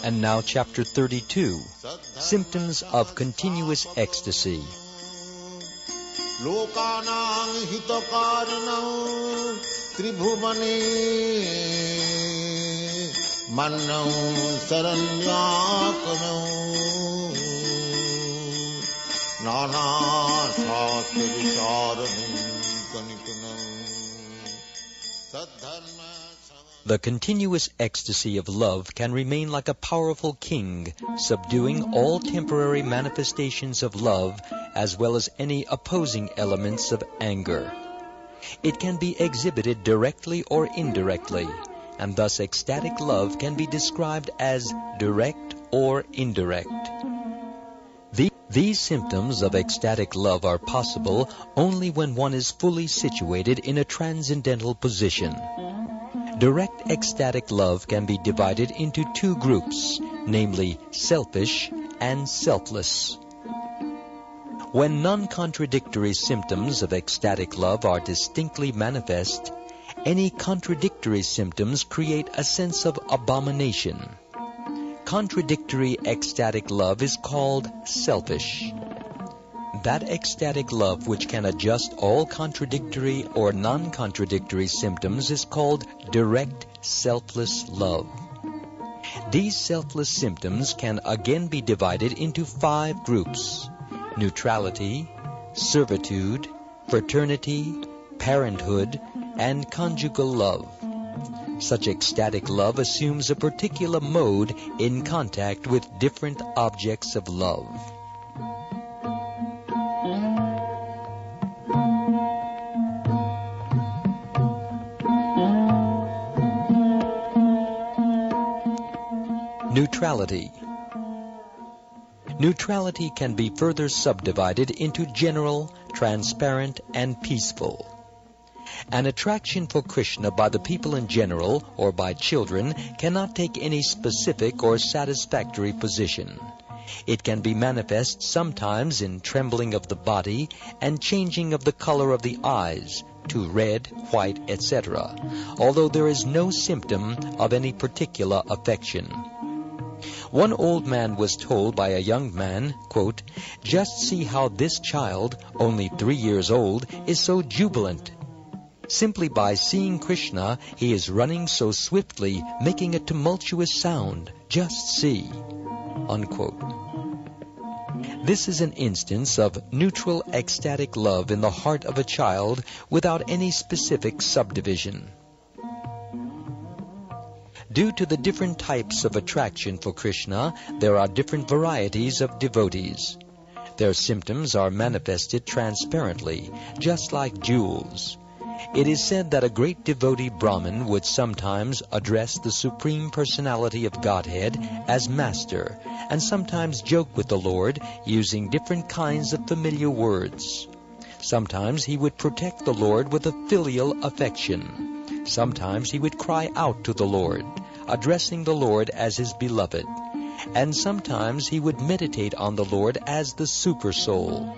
And now chapter 32, Symptoms of Continuous Ecstasy. Lokanang hitakarinang tribhuvane mannam saranyakanam nana shastra vicharanam kanikanam saddharma. The continuous ecstasy of love can remain like a powerful king, subduing all temporary manifestations of love as well as any opposing elements of anger. It can be exhibited directly or indirectly, and thus ecstatic love can be described as direct or indirect. These symptoms of ecstatic love are possible only when one is fully situated in a transcendental position. Direct ecstatic love can be divided into two groups, namely selfish and selfless. When non-contradictory symptoms of ecstatic love are distinctly manifest, any contradictory symptoms create a sense of abomination. Contradictory ecstatic love is called selfish. That ecstatic love which can adjust all contradictory or non-contradictory symptoms is called direct selfless love. These selfless symptoms can again be divided into 5 groups: neutrality, servitude, fraternity, parenthood, and conjugal love. Such ecstatic love assumes a particular mode in contact with different objects of love. Neutrality. Neutrality can be further subdivided into general, transparent, and peaceful. An attraction for Krishna by the people in general or by children cannot take any specific or satisfactory position. It can be manifest sometimes in trembling of the body and changing of the color of the eyes to red, white, etc., although there is no symptom of any particular affection. One old man was told by a young man, quote, "Just see how this child, only 3 years old, is so jubilant. Simply by seeing Krishna, he is running so swiftly, making a tumultuous sound. Just see." Unquote. This is an instance of neutral ecstatic love in the heart of a child without any specific subdivision. Due to the different types of attraction for Krishna, there are different varieties of devotees. Their symptoms are manifested transparently, just like jewels. It is said that a great devotee Brahmin would sometimes address the Supreme Personality of Godhead as Master, and sometimes joke with the Lord using different kinds of familiar words. Sometimes he would protect the Lord with a filial affection. Sometimes he would cry out to the Lord, addressing the Lord as his beloved. And sometimes he would meditate on the Lord as the Super-Soul.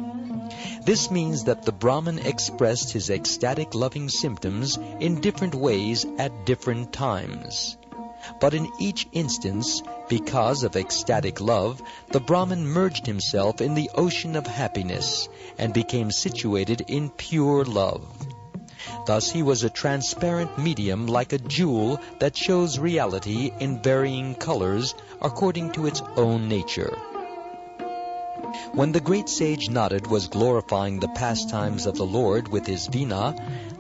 This means that the Brahmin expressed his ecstatic loving symptoms in different ways at different times. But in each instance, because of ecstatic love, the Brahmin merged himself in the ocean of happiness and became situated in pure love. Thus he was a transparent medium like a jewel that shows reality in varying colors according to its own nature. When the great sage Narad was glorifying the pastimes of the Lord with his veena,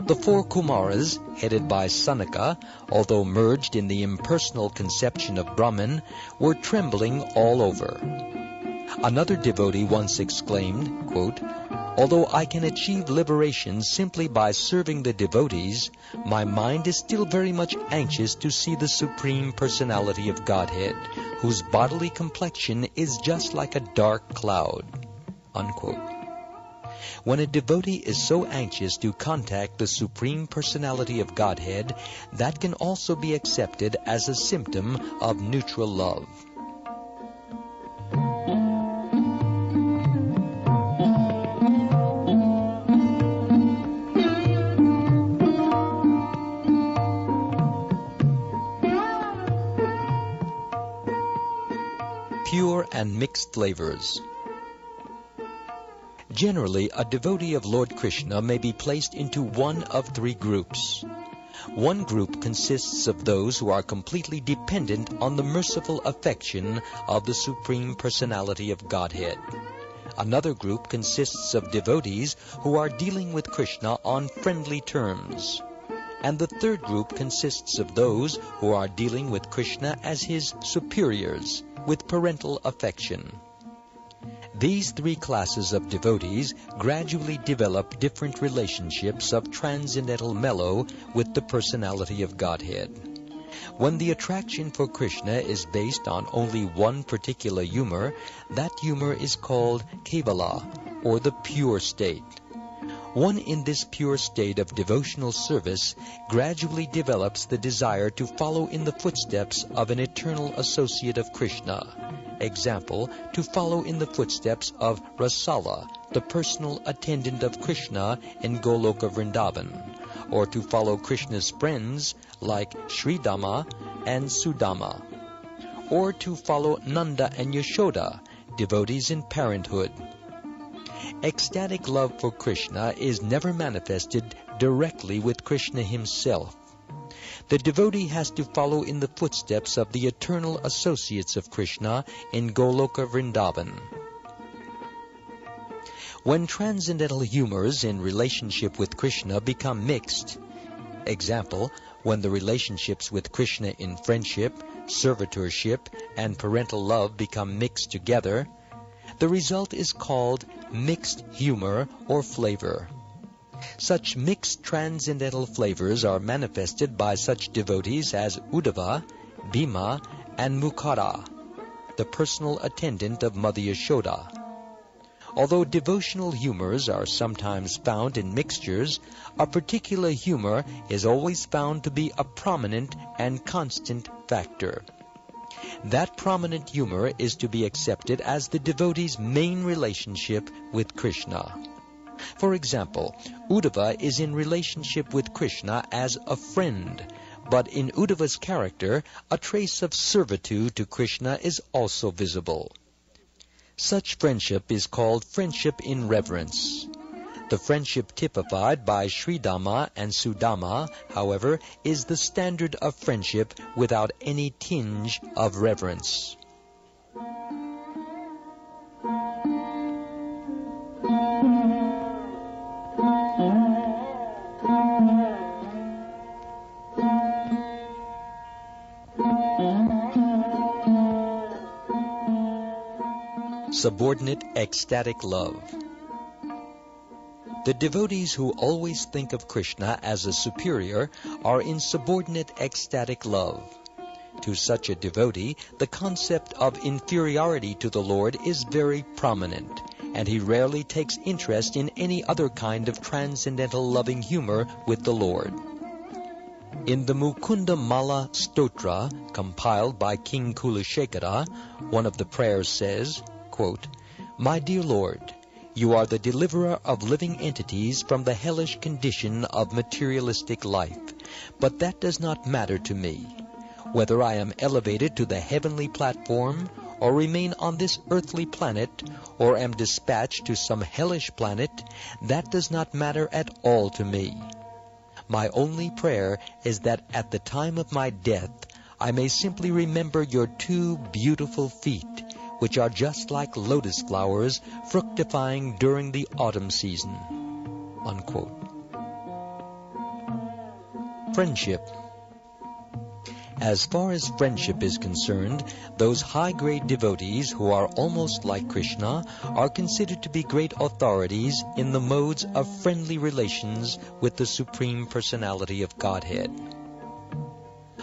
the 4 Kumaras, headed by Sanaka, although merged in the impersonal conception of Brahman, were trembling all over. Another devotee once exclaimed, quote, "Although I can achieve liberation simply by serving the devotees, my mind is still very much anxious to see the Supreme Personality of Godhead, whose bodily complexion is just like a dark cloud." Unquote. When a devotee is so anxious to contact the Supreme Personality of Godhead, that can also be accepted as a symptom of neutral love. Pure and mixed flavors. Generally, a devotee of Lord Krishna may be placed into one of three groups. One group consists of those who are completely dependent on the merciful affection of the Supreme Personality of Godhead. Another group consists of devotees who are dealing with Krishna on friendly terms. And the third group consists of those who are dealing with Krishna as his superiors, with parental affection. These three classes of devotees gradually develop different relationships of transcendental mellow with the personality of Godhead. When the attraction for Krishna is based on only one particular humor, that humor is called Kevala, or the pure state. One in this pure state of devotional service gradually develops the desire to follow in the footsteps of an eternal associate of Krishna. Example, to follow in the footsteps of Rasala, the personal attendant of Krishna in Goloka Vrindavan, or to follow Krishna's friends like Sridama and Sudama, or to follow Nanda and Yashoda, devotees in parenthood. Ecstatic love for Krishna is never manifested directly with Krishna himself. The devotee has to follow in the footsteps of the eternal associates of Krishna in Goloka Vrindavan. When transcendental humors in relationship with Krishna become mixed, example, when the relationships with Krishna in friendship, servitorship, and parental love become mixed together, the result is called mixed humor or flavor. Such mixed transcendental flavors are manifested by such devotees as Uddhava, Bhima, and Mukara, the personal attendant of Mother Yashoda. Although devotional humors are sometimes found in mixtures, a particular humor is always found to be a prominent and constant factor. That prominent humor is to be accepted as the devotee's main relationship with Krishna. For example, Uddhava is in relationship with Krishna as a friend, but in Uddhava's character, a trace of servitude to Krishna is also visible. Such friendship is called friendship in reverence. The friendship typified by Sridama and Sudama, however, is the standard of friendship without any tinge of reverence. Subordinate ecstatic love. The devotees who always think of Krishna as a superior are in subordinate ecstatic love. To such a devotee, the concept of inferiority to the Lord is very prominent, and he rarely takes interest in any other kind of transcendental loving humor with the Lord. In the Mukunda Mala Stotra, compiled by King Kulashekara, one of the prayers says, quote, "My dear Lord, you are the deliverer of living entities from the hellish condition of materialistic life, but that does not matter to me. Whether I am elevated to the heavenly platform, or remain on this earthly planet, or am dispatched to some hellish planet, that does not matter at all to me. My only prayer is that at the time of my death, I may simply remember your two beautiful feet, which are just like lotus flowers fructifying during the autumn season." Unquote. Friendship. As far as friendship is concerned, those high-grade devotees who are almost like Krishna are considered to be great authorities in the modes of friendly relations with the Supreme Personality of Godhead.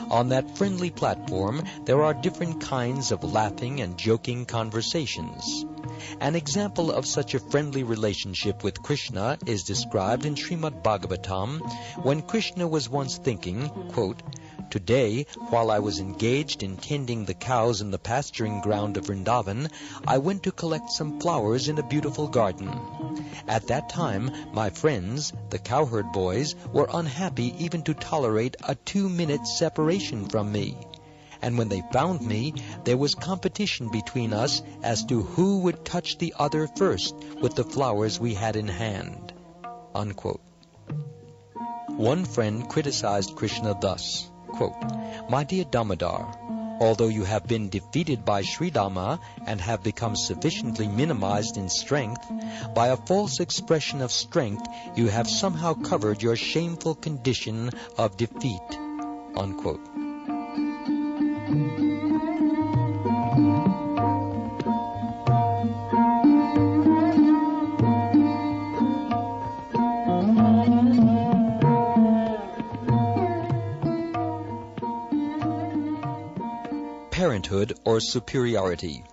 On that friendly platform, there are different kinds of laughing and joking conversations. An example of such a friendly relationship with Krishna is described in Srimad Bhagavatam, when Krishna was once thinking, quote, "Today, while I was engaged in tending the cows in the pasturing ground of Vrindavan, I went to collect some flowers in a beautiful garden. At that time, my friends, the cowherd boys, were unhappy even to tolerate a 2-minute separation from me. And when they found me, there was competition between us as to who would touch the other first with the flowers we had in hand." Unquote. One friend criticized Krishna thus, quote, "My dear Damodar, although you have been defeated by Sridama and have become sufficiently minimized in strength, by a false expression of strength you have somehow covered your shameful condition of defeat." Unquote. Parenthood or superiority.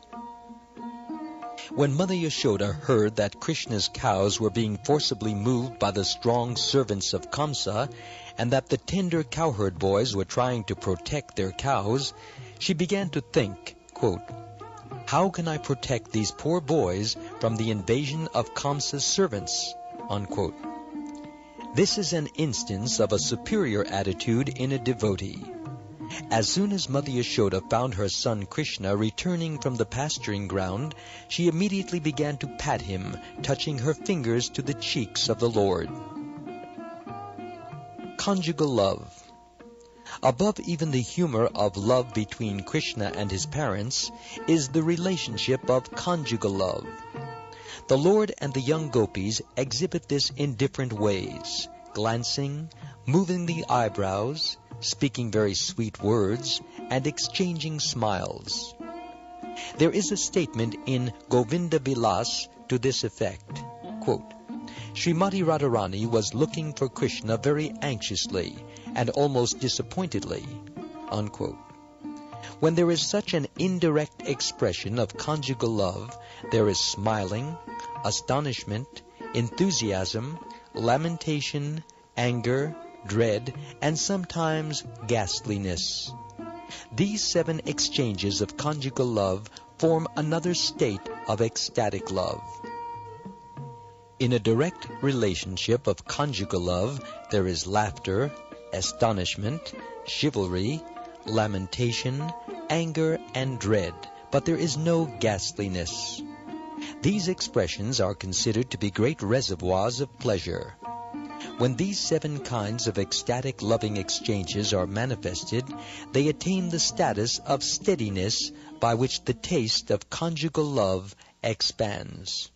When Mother Yashoda heard that Krishna's cows were being forcibly moved by the strong servants of Kamsa, and that the tender cowherd boys were trying to protect their cows, she began to think, quote, "How can I protect these poor boys from the invasion of Kamsa's servants?" Unquote. This is an instance of a superior attitude in a devotee. As soon as Mother Yashoda found her son Krishna returning from the pasturing ground, she immediately began to pat him, touching her fingers to the cheeks of the Lord. Conjugal love. Above even the humor of love between Krishna and his parents is the relationship of conjugal love. The Lord and the young gopis exhibit this in different ways, glancing, moving the eyebrows, speaking very sweet words, and exchanging smiles. There is a statement in Govinda Vilas to this effect, quote, "Srimati Radharani was looking for Krishna very anxiously and almost disappointedly." Unquote. When there is such an indirect expression of conjugal love, there is smiling, astonishment, enthusiasm, lamentation, anger, dread, and sometimes ghastliness. These 7 exchanges of conjugal love form another state of ecstatic love. In a direct relationship of conjugal love, there is laughter, astonishment, chivalry, lamentation, anger, and dread, but there is no ghastliness. These expressions are considered to be great reservoirs of pleasure. When these 7 kinds of ecstatic loving exchanges are manifested, they attain the status of steadiness by which the taste of conjugal love expands.